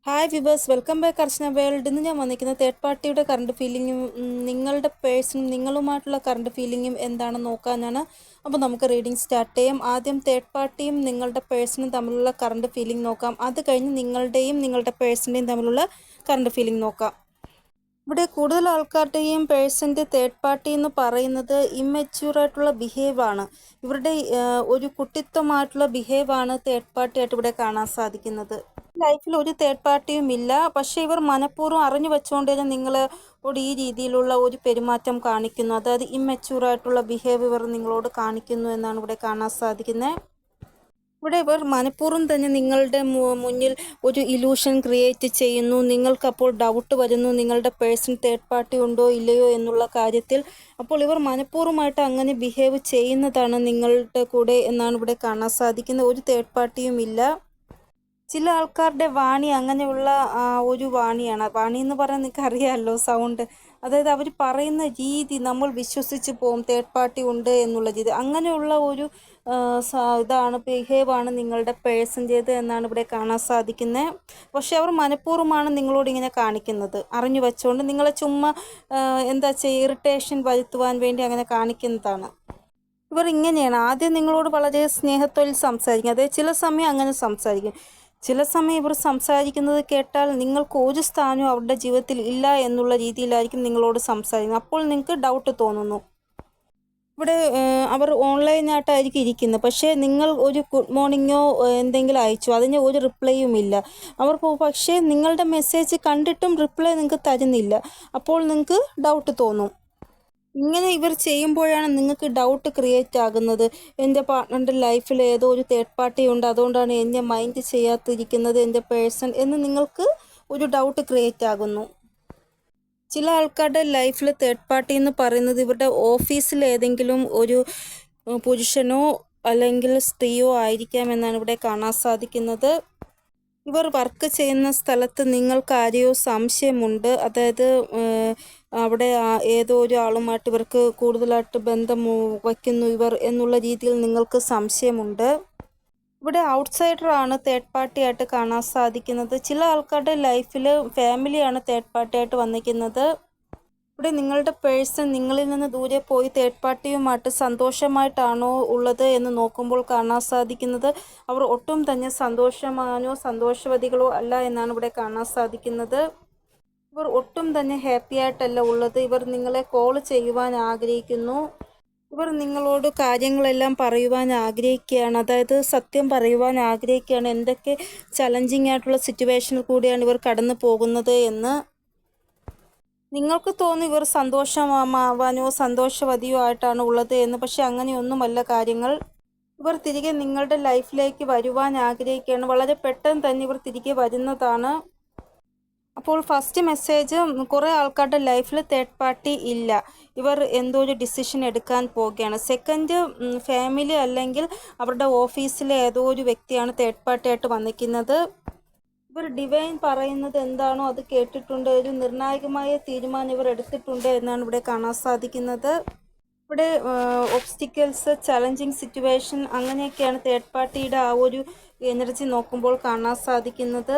Hi viewers, welcome back അർച്ചന world. ഇന്ന് ഞാൻ വന്നിരിക്കുന്നത് തേർഡ് പാർട്ടിയുടെ കറണ്ട് ഫീലിങ്ങും നിങ്ങളുടെ പേഴ്സണും നിങ്ങളുമായിട്ടുള്ള കറണ്ട് ഫീലിങ്ങും എന്താണെന്ന് നോക്കാനാണ്. അപ്പോൾ നമുക്ക് റീഡിംഗ് സ്റ്റാർട്ട് ചെയ്യാം. ആദ്യം തേർഡ് പാർട്ടിയും നിങ്ങളുടെ പേഴ്സണും തമ്മിലുള്ള കറണ്ട് ഫീലിംഗ് നോക്കാം. അത് കഴിഞ്ഞ് നിങ്ങളുടെയും നിങ്ങളുടെ പേഴ്സണിൻ്റെയും തമ്മിലുള്ള കറണ്ട് ഫീലിംഗ് നോക്കാം. ഇവിടെ കൂടുതൽ ആൾക്കാരുടെയും പേഴ്സൻ്റെ തേർഡ് പാർട്ടി എന്ന് പറയുന്നത് ഇമ്മച്യൂറായിട്ടുള്ള ബിഹേവാണ്. ഇവരുടെ ഒരു കുട്ടിത്വമായിട്ടുള്ള ബിഹേവാണ് തേർഡ് പാർട്ടി ആയിട്ട് ഇവിടെ കാണാൻ സാധിക്കുന്നത്. ലൈഫിൽ ഒരു തേർഡ് പാർട്ടിയും ഇല്ല, പക്ഷേ ഇവർ മനഃപൂർവ്വം അറിഞ്ഞു വെച്ചുകൊണ്ട് തന്നെ നിങ്ങളോട് ഈ രീതിയിലുള്ള ഒരു പെരുമാറ്റം കാണിക്കുന്നു. അതായത് ഇമ്മച്യൂറായിട്ടുള്ള ബിഹേവ് ഇവർ നിങ്ങളോട് കാണിക്കുന്നു എന്നാണ് ഇവിടെ കാണാൻ സാധിക്കുന്നത്. ഇവിടെ ഇവർ മനഃപൂർവ്വം തന്നെ നിങ്ങളുടെ മുന്നിൽ ഒരു ഇലൂഷൻ ക്രിയേറ്റ് ചെയ്യുന്നു. നിങ്ങൾക്കപ്പോൾ ഡൗട്ട് വരുന്നു നിങ്ങളുടെ പേഴ്സൺ തേർഡ് പാർട്ടി ഉണ്ടോ ഇല്ലയോ എന്നുള്ള കാര്യത്തിൽ. അപ്പോൾ ഇവർ മനഃപൂർവ്വമായിട്ട് അങ്ങനെ ബിഹേവ് ചെയ്യുന്നതാണ് നിങ്ങളുടെ കൂടെ എന്നാണ് ഇവിടെ കാണാൻ സാധിക്കുന്നത്. ഒരു തേർഡ് പാർട്ടിയും ഇല്ല. ചില ആൾക്കാരുടെ വാണി അങ്ങനെയുള്ള ഒരു വാണിയാണ്. വാണി എന്ന് പറയാൻ നിങ്ങൾക്ക് അറിയാമല്ലോ, സൗണ്ട്. അതായത് അവർ പറയുന്ന രീതി നമ്മൾ വിശ്വസിച്ച് പോകും തേർഡ് പാർട്ടി ഉണ്ട് എന്നുള്ള രീതി. അങ്ങനെയുള്ള ഒരു ഇതാണ് ബിഹേവാണ് നിങ്ങളുടെ പേഴ്സൻ്റേത് എന്നാണ് ഇവിടെ കാണാൻ സാധിക്കുന്നത്. പക്ഷെ അവർ മനഃപൂർവ്വമാണ് നിങ്ങളോട് ഇങ്ങനെ കാണിക്കുന്നത്, അറിഞ്ഞു വെച്ചുകൊണ്ട് നിങ്ങളെ ചുമ്മാ എന്താ ചെയ്യുക, ഇറിറ്റേഷൻ വരുത്തുവാൻ വേണ്ടി അങ്ങനെ കാണിക്കുന്നതാണ്. ഇവർ ഇങ്ങനെയാണ്. ആദ്യം നിങ്ങളോട് വളരെ സ്നേഹത്തോടെ സംസാരിക്കും. അതായത് ചില സമയം അങ്ങനെ സംസാരിക്കും. ചില സമയം ഇവർ സംസാരിക്കുന്നത് കേട്ടാൽ നിങ്ങൾക്ക് ഒരു സ്ഥാനവും അവരുടെ ജീവിതത്തിൽ ഇല്ല എന്നുള്ള രീതിയിലായിരിക്കും നിങ്ങളോട് സംസാരിക്കുന്നത്. അപ്പോൾ നിങ്ങൾക്ക് ഡൗട്ട് തോന്നുന്നു. ഇവിടെ അവർ ഓൺലൈനായിട്ടായിരിക്കും ഇരിക്കുന്നത്, പക്ഷേ നിങ്ങൾ ഒരു ഗുഡ് മോർണിംഗോ എന്തെങ്കിലും അയച്ചു, അതിന് ഒരു റിപ്ലൈയും ഇല്ല. അവർ പക്ഷേ നിങ്ങളുടെ മെസ്സേജ് കണ്ടിട്ടും റിപ്ലൈ നിങ്ങൾക്ക് തരുന്നില്ല. അപ്പോൾ നിങ്ങൾക്ക് ഡൗട്ട് തോന്നും. ഇങ്ങനെ ഇവർ ചെയ്യുമ്പോഴാണ് നിങ്ങൾക്ക് ഡൗട്ട് ക്രിയേറ്റ് ആകുന്നത്. എൻ്റെ പാർട്ട്ണറിൻ്റെ ലൈഫിൽ ഏതോ ഒരു തേർഡ് പാർട്ടി ഉണ്ട്, അതുകൊണ്ടാണ് എന്നെ മൈൻഡ് ചെയ്യാത്തിരിക്കുന്നത് എൻ്റെ പേഴ്സൺ എന്ന് നിങ്ങൾക്ക് ഒരു ഡൗട്ട് ക്രിയേറ്റ് ആകുന്നു. ചില ആൾക്കാരുടെ ലൈഫിൽ തേർഡ് പാർട്ടി എന്ന് പറയുന്നത് ഇവരുടെ ഓഫീസിൽ ഏതെങ്കിലും ഒരു പുരുഷനോ അല്ലെങ്കിൽ സ്ത്രീയോ ആയിരിക്കാമെന്നാണ് ഇവിടെ കാണാൻ സാധിക്കുന്നത്. ഇവർ വർക്ക് ചെയ്യുന്ന സ്ഥലത്ത് നിങ്ങൾക്ക് ആരെയോ സംശയമുണ്ട്. അതായത് അവിടെ ഏതോ ഒരു ആളുമായിട്ട് ഇവർക്ക് കൂടുതലായിട്ട് ബന്ധം വയ്ക്കുന്നു ഇവർ എന്നുള്ള രീതിയിൽ നിങ്ങൾക്ക് സംശയമുണ്ട്. ഇവിടെ ഔട്ട്സൈഡറാണ് തേർഡ് പാർട്ടി ആയിട്ട് കാണാൻ സാധിക്കുന്നത്. ചില ആൾക്കാരുടെ ലൈഫിൽ ഫാമിലിയാണ് തേർഡ് പാർട്ടി ആയിട്ട് വന്നിരിക്കുന്നത്. ഇവിടെ നിങ്ങളുടെ പേഴ്സൺ നിങ്ങളിൽ നിന്ന് ദൂരെ പോയി തേർഡ് പാർട്ടിയുമായിട്ട് സന്തോഷമായിട്ടാണോ ഉള്ളത് എന്ന് നോക്കുമ്പോൾ കാണാൻ സാധിക്കുന്നത് അവർ ഒട്ടും തന്നെ സന്തോഷമാനോ സന്തോഷവതികളോ അല്ല എന്നാണ് ഇവിടെ കാണാൻ സാധിക്കുന്നത്. ഇവർ ഒട്ടും തന്നെ ഹാപ്പി ആയിട്ടല്ല ഉള്ളത്. ഇവർ നിങ്ങളെ കോൾ ചെയ്യുവാൻ ആഗ്രഹിക്കുന്നു. ഇവർ നിങ്ങളോട് കാര്യങ്ങളെല്ലാം പറയുവാൻ ആഗ്രഹിക്കുകയാണ്. അതായത് സത്യം പറയുവാൻ ആഗ്രഹിക്കുകയാണ്. എന്തൊക്കെ ചലഞ്ചിങ് ആയിട്ടുള്ള സിറ്റുവേഷനിൽ കൂടിയാണ് ഇവർ കടന്നു പോകുന്നത് എന്ന്. നിങ്ങൾക്ക് തോന്നും ഇവർ സന്തോഷമാവാനോ സന്തോഷവതിയോ ആയിട്ടാണ് ഉള്ളത് എന്ന്. പക്ഷെ അങ്ങനെയൊന്നുമല്ല കാര്യങ്ങൾ. ഇവർ തിരികെ നിങ്ങളുടെ ലൈഫിലേക്ക് വരുവാൻ ആഗ്രഹിക്കുകയാണ്. വളരെ പെട്ടെന്ന് തന്നെ ഇവർ തിരികെ വരുന്നതാണ്. അപ്പോൾ ഫസ്റ്റ് മെസ്സേജ്, കുറേ ആൾക്കാരുടെ ലൈഫിൽ തേർഡ് പാർട്ടി ഇല്ല, ഇവർ എന്തോ ഒരു ഡിസിഷൻ എടുക്കാൻ പോവുകയാണ്. സെക്കൻഡ്, ഫാമിലി അല്ലെങ്കിൽ അവരുടെ ഓഫീസിലെ ഏതോ ഒരു വ്യക്തിയാണ് തേർഡ് പാർട്ടി ആയിട്ട് വന്നിരിക്കുന്നത്. ഇവർ ഡിവൈൻ പറയുന്നത് എന്താണോ അത് കേട്ടിട്ടുണ്ട്. ഒരു നിർണായകമായ തീരുമാനം ഇവർ എടുത്തിട്ടുണ്ട് എന്നാണ് ഇവിടെ കാണാൻ സാധിക്കുന്നത്. ഇവിടെ ഒബ്സ്റ്റിക്കിൾസ്, ചലഞ്ചിങ് സിറ്റുവേഷൻ അങ്ങനെയൊക്കെയാണ് തേർഡ് പാർട്ടിയുടെ ആ ഒരു എനർജി നോക്കുമ്പോൾ കാണാൻ സാധിക്കുന്നത്.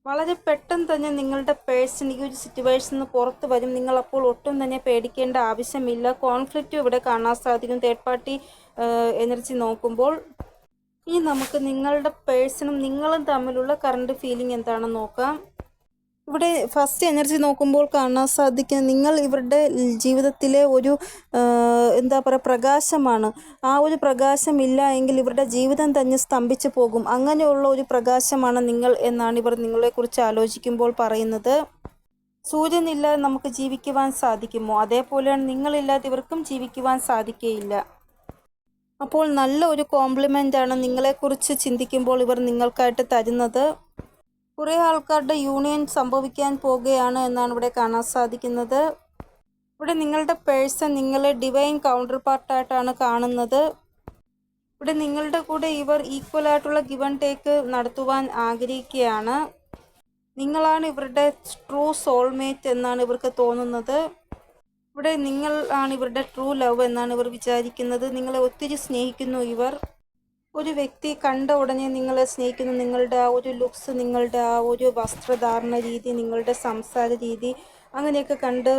വളരെ പെട്ടെന്ന് തന്നെ നിങ്ങളുടെ പേഴ്സൺ ഈ ഒരു സിറ്റുവേഷനിൽ നിന്ന് പുറത്ത് വരും. നിങ്ങളപ്പോൾ ഒട്ടും തന്നെ പേടിക്കേണ്ട ആവശ്യമില്ല. കോൺഫ്ലിക്റ്റും ഇവിടെ കാണാൻ സാധിക്കും തേർഡ് പാർട്ടി എനർജി നോക്കുമ്പോൾ. ഇനി നമുക്ക് നിങ്ങളുടെ പേഴ്സണും നിങ്ങളും തമ്മിലുള്ള കറണ്ട് ഫീലിംഗ് എന്താണെന്ന് നോക്കാം. ഇവിടെ ഫസ്റ്റ് എനർജി നോക്കുമ്പോൾ കാണാൻ സാധിക്കുക നിങ്ങൾ ഇവരുടെ ജീവിതത്തിലെ ഒരു എന്താ പറയുക പ്രകാശമാണ്. ആ ഒരു പ്രകാശം ഇല്ല എങ്കിൽ ഇവരുടെ ജീവിതം തന്നെ സ്തംഭിച്ചു പോകും. അങ്ങനെയുള്ള ഒരു പ്രകാശമാണ് നിങ്ങൾ എന്നാണ് ഇവർ നിങ്ങളെക്കുറിച്ച് ആലോചിക്കുമ്പോൾ പറയുന്നത്. സൂര്യനില്ലാതെ നമുക്ക് ജീവിക്കുവാൻ സാധിക്കുമോ? അതേപോലെയാണ് നിങ്ങളില്ലാതെ ഇവർക്കും ജീവിക്കുവാൻ സാധിക്കുകയില്ല. അപ്പോൾ നല്ല ഒരു കോംപ്ലിമെൻ്റാണ് നിങ്ങളെക്കുറിച്ച് ചിന്തിക്കുമ്പോൾ ഇവർ നിങ്ങൾക്കായിട്ട് തരുന്നത്. കുറേ ആൾക്കാരുടെ യൂണിയൻ സംഭവിക്കാൻ പോകുകയാണ് എന്നാണ് ഇവിടെ കാണാൻ സാധിക്കുന്നത്. ഇവിടെ നിങ്ങളുടെ പേഴ്സൺ നിങ്ങളെ ഡിവൈൻ കൗണ്ടർ പാർട്ടായിട്ടാണ് കാണുന്നത്. ഇവിടെ നിങ്ങളുടെ കൂടെ ഇവർ ഈക്വലായിട്ടുള്ള ഗിവ് ആൻഡ് ടേക്ക് നടത്തുവാൻ ആഗ്രഹിക്കുകയാണ്. നിങ്ങളാണ് ഇവരുടെ ട്രൂ സോൾമേറ്റ് എന്നാണ് ഇവർക്ക് തോന്നുന്നത്. ഇവിടെ നിങ്ങൾ ആണ് ഇവരുടെ ട്രൂ ലവ് എന്നാണ് ഇവർ വിചാരിക്കുന്നത്. നിങ്ങളെ ഒത്തിരി സ്നേഹിക്കുന്നു ഇവർ. ഒരു വ്യക്തി കണ്ട ഉടനെ നിങ്ങളെ സ്നേഹിക്കുന്നു. നിങ്ങളുടെ ആ ഒരു ലുക്സ്, നിങ്ങളുടെ ആ ഒരു വസ്ത്രധാരണ രീതി, നിങ്ങളുടെ സംസാര രീതി അങ്ങനെയൊക്കെ കണ്ട്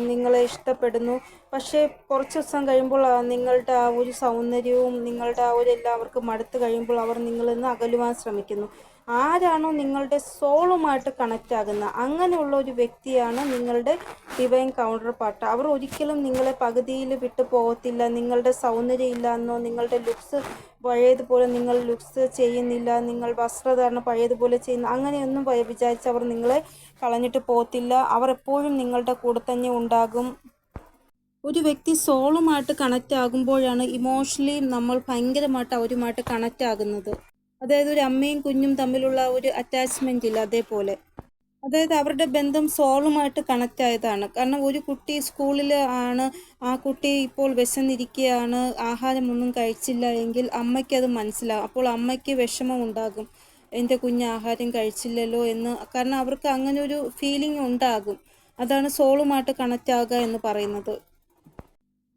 നിങ്ങളെ ഇഷ്ടപ്പെടുന്നു. പക്ഷേ കുറച്ച് ദിവസം കഴിയുമ്പോൾ നിങ്ങളുടെ ആ ഒരു സൗന്ദര്യവും നിങ്ങളുടെ ആ ഒരു എല്ലാവർക്കും മടുത്ത് കഴിയുമ്പോൾ അവർ നിങ്ങളിൽ നിന്ന് അകലുവാൻ ശ്രമിക്കുന്നു. ആരാണോ നിങ്ങളുടെ സോളുമായിട്ട് കണക്റ്റ് ആകുന്നത് അങ്ങനെയുള്ള ഒരു വ്യക്തിയാണ് നിങ്ങളുടെ ഡിവൈൻ കൗണ്ടർ പാർട്ട്. അവർ ഒരിക്കലും നിങ്ങളെ പകുതിയിൽ വിട്ടു പോകത്തില്ല. നിങ്ങളുടെ സൗന്ദര്യം ഇല്ല എന്നോ, നിങ്ങളുടെ ലുക്സ് പഴയതുപോലെ നിങ്ങൾ ലുക്സ് ചെയ്യുന്നില്ല, നിങ്ങൾ വസ്ത്രധാരണം പഴയതുപോലെ ചെയ്യുന്ന അങ്ങനെയൊന്നും വിചാരിച്ച് അവർ നിങ്ങളെ കളഞ്ഞിട്ട് പോകത്തില്ല. അവർ എപ്പോഴും നിങ്ങളുടെ കൂടെ തന്നെ ഉണ്ടാകും. ഒരു വ്യക്തി സോളുമായിട്ട് കണക്റ്റ് ആകുമ്പോഴാണ് ഇമോഷണലി നമ്മൾ ഭയങ്കരമായിട്ട് അവരുമായിട്ട് കണക്റ്റ് ആകുന്നത്. അതായത് ഒരു അമ്മയും കുഞ്ഞും തമ്മിലുള്ള ഒരു അറ്റാച്ച്മെൻ്റ് ഇല്ല, അതേപോലെ. അതായത് അവരുടെ ബന്ധം സോളുമായിട്ട് കണക്റ്റ് ആയതാണ്. കാരണം ഒരു കുട്ടി സ്കൂളിൽ ആണ്, ആ കുട്ടി ഇപ്പോൾ വിശന്നിരിക്കുകയാണ്, ആഹാരമൊന്നും കഴിച്ചില്ല എങ്കിൽ അമ്മയ്ക്കത് മനസ്സിലാവും. അപ്പോൾ അമ്മയ്ക്ക് വിഷമം ഉണ്ടാകും, എൻ്റെ കുഞ്ഞ് ആഹാരം കഴിച്ചില്ലല്ലോ എന്ന്. കാരണം അവർക്ക് അങ്ങനെ ഒരു ഫീലിംഗ് ഉണ്ടാകും. അതാണ് സോളുമായിട്ട് കണക്റ്റ് ആകുക എന്ന് പറയുന്നത്.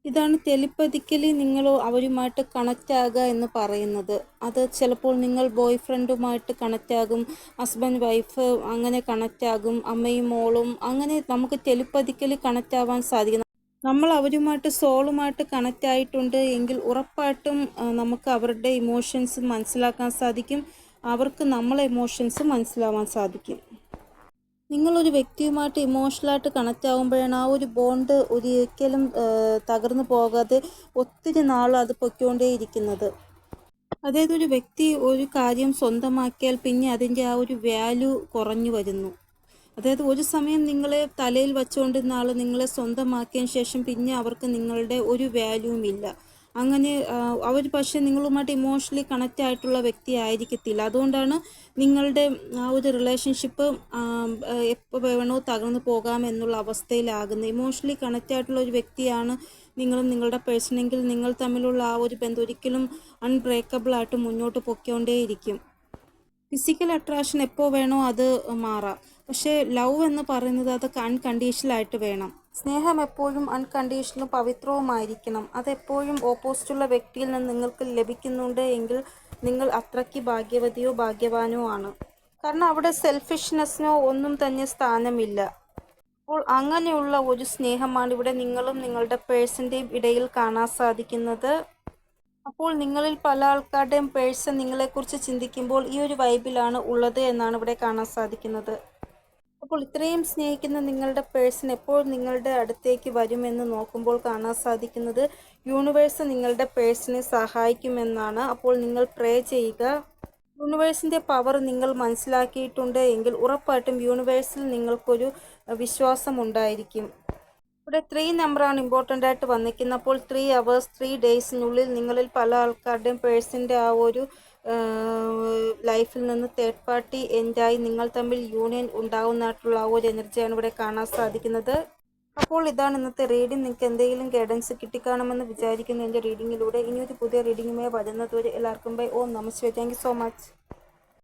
ഇതാണ് ടെലിപ്പതിക്കലി നിങ്ങൾ അവരുമായിട്ട് കണക്റ്റ് ആകുക എന്ന് പറയുന്നത്. അത് ചിലപ്പോൾ നിങ്ങൾ ബോയ് ഫ്രണ്ടുമായിട്ട് കണക്റ്റ് ആകും, ഹസ്ബൻഡ് വൈഫ് അങ്ങനെ കണക്റ്റ് ആകും, അമ്മയും മോളും അങ്ങനെ നമുക്ക് ടെലിപ്പതിക്കലി കണക്റ്റ് ആവാൻ സാധിക്കും. നമ്മൾ അവരുമായിട്ട് സോളുമായിട്ട് കണക്റ്റ് ആയിട്ടുണ്ട് എങ്കിൽ ഉറപ്പായിട്ടും നമുക്ക് അവരുടെ ഇമോഷൻസ് മനസ്സിലാക്കാൻ സാധിക്കും, അവർക്ക് നമ്മളെ ഇമോഷൻസ് മനസ്സിലാവാൻ സാധിക്കും. നിങ്ങളൊരു വ്യക്തിയുമായിട്ട് ഇമോഷണലായിട്ട് കണക്റ്റ് ആകുമ്പോഴാണ് ആ ഒരു ബോണ്ട് ഒരിക്കലും തകർന്നു പോകാതെ ഒത്തിരി നാൾ അത് പൊയ്ക്കൊണ്ടേയിരിക്കുന്നത്. അതായത് ഒരു വ്യക്തി ഒരു കാര്യം സ്വന്തമാക്കിയാൽ പിന്നെ അതിൻ്റെ ആ ഒരു വാല്യൂ കുറഞ്ഞു വരുന്നു. അതായത് ഒരു സമയം നിങ്ങളെ തലയിൽ വച്ചുകൊണ്ടിരുന്ന ആൾ നിങ്ങളെ സ്വന്തമാക്കിയതിന് ശേഷം പിന്നെ അവർക്ക് നിങ്ങളുടെ ഒരു വാല്യൂവും ഇല്ല. അങ്ങനെ അവർ പക്ഷേ നിങ്ങളുമായിട്ട് ഇമോഷണലി കണക്റ്റ് ആയിട്ടുള്ള വ്യക്തി ആയിരിക്കത്തില്ല. അതുകൊണ്ടാണ് നിങ്ങളുടെ ആ ഒരു റിലേഷൻഷിപ്പ് എപ്പോൾ വേണോ തകർന്നു പോകാം എന്നുള്ള അവസ്ഥയിലാകുന്നത്. ഇമോഷണലി കണക്റ്റ് ആയിട്ടുള്ള ഒരു വ്യക്തിയാണ് നിങ്ങളും നിങ്ങളുടെ പേഴ്സണെങ്കിൽ നിങ്ങൾ തമ്മിലുള്ള ആ ഒരു ബന്ധം ഒരിക്കലും അൺബ്രേക്കബിൾ ആയിട്ട് മുന്നോട്ട് പൊയ്ക്കൊണ്ടേയിരിക്കും. ഫിസിക്കൽ അട്രാക്ഷൻ എപ്പോൾ വേണോ അത് മാറാം, പക്ഷേ ലവ് എന്ന് പറയുന്നത് അതൊക്കെ അൺകണ്ടീഷണലായിട്ട് വേണം. സ്നേഹം എപ്പോഴും അൺകണ്ടീഷണലും പവിത്രവുമായിരിക്കണം. അതെപ്പോഴും ഓപ്പോസിറ്റുള്ള വ്യക്തിയിൽ നിന്ന് നിങ്ങൾക്ക് ലഭിക്കുന്നുണ്ട് എങ്കിൽ നിങ്ങൾ അത്രയ്ക്ക് ഭാഗ്യവതിയോ ഭാഗ്യവാനോ ആണ്. കാരണം അവിടെ സെൽഫിഷ്നെസ്സിനോ ഒന്നും തന്നെ സ്ഥാനമില്ല. അപ്പോൾ അങ്ങനെയുള്ള ഒരു സ്നേഹമാണ് ഇവിടെ നിങ്ങളും നിങ്ങളുടെ പേഴ്സൻ്റെയും ഇടയിൽ കാണാൻ സാധിക്കുന്നത്. അപ്പോൾ നിങ്ങളിൽ പല ആൾക്കാരുടെയും പേഴ്സൺ നിങ്ങളെക്കുറിച്ച് ചിന്തിക്കുമ്പോൾ ഈ ഒരു വൈബിലാണ് ഉള്ളത് എന്നാണ് ഇവിടെ കാണാൻ സാധിക്കുന്നത്. അപ്പോൾ ഇത്രയും സ്നേഹിക്കുന്ന നിങ്ങളുടെ പേഴ്സൺ എപ്പോൾ നിങ്ങളുടെ അടുത്തേക്ക് വരുമെന്ന് നോക്കുമ്പോൾ കാണാൻ സാധിക്കുന്നത് യൂണിവേഴ്സ് നിങ്ങളുടെ പേഴ്സണെ സഹായിക്കുമെന്നാണ്. അപ്പോൾ നിങ്ങൾ പ്രേ ചെയ്യുക. യൂണിവേഴ്സിൻ്റെ പവർ നിങ്ങൾ മനസ്സിലാക്കിയിട്ടുണ്ട് എങ്കിൽ ഉറപ്പായിട്ടും യൂണിവേഴ്സിൽ നിങ്ങൾക്കൊരു വിശ്വാസം ഉണ്ടായിരിക്കും. ഇവിടെ 3 നമ്പറാണ് ഇമ്പോർട്ടൻ്റ് ആയിട്ട് വന്നിരിക്കുന്നത്. അപ്പോൾ 3 hours 3 daysനുള്ളിൽ നിങ്ങളിൽ പല ആൾക്കാരുടെയും പേഴ്സൻ്റെ ആ ഒരു ലൈഫിൽ നിന്ന് തേർഡ് പാർട്ടി എൻഡായി നിങ്ങൾ തമ്മിൽ യൂണിയൻ ഉണ്ടാകുന്നതായിട്ടുള്ള ആ ഒരു എനർജിയാണ് ഇവിടെ കാണാൻ സാധിക്കുന്നത്. അപ്പോൾ ഇതാണ് ഇന്നത്തെ റീഡിംഗ്. നിങ്ങൾക്ക് എന്തെങ്കിലും ഗൈഡൻസ് കിട്ടിക്കാണുമെന്ന് വിചാരിക്കുന്നു എൻ്റെ റീഡിങ്ങിലൂടെ. ഇനിയൊരു പുതിയ റീഡിങ്ങുമായി വരുന്നതുവരെ എല്ലാവർക്കും ബൈ. ഓം നമസ്തേ. Thank you so much.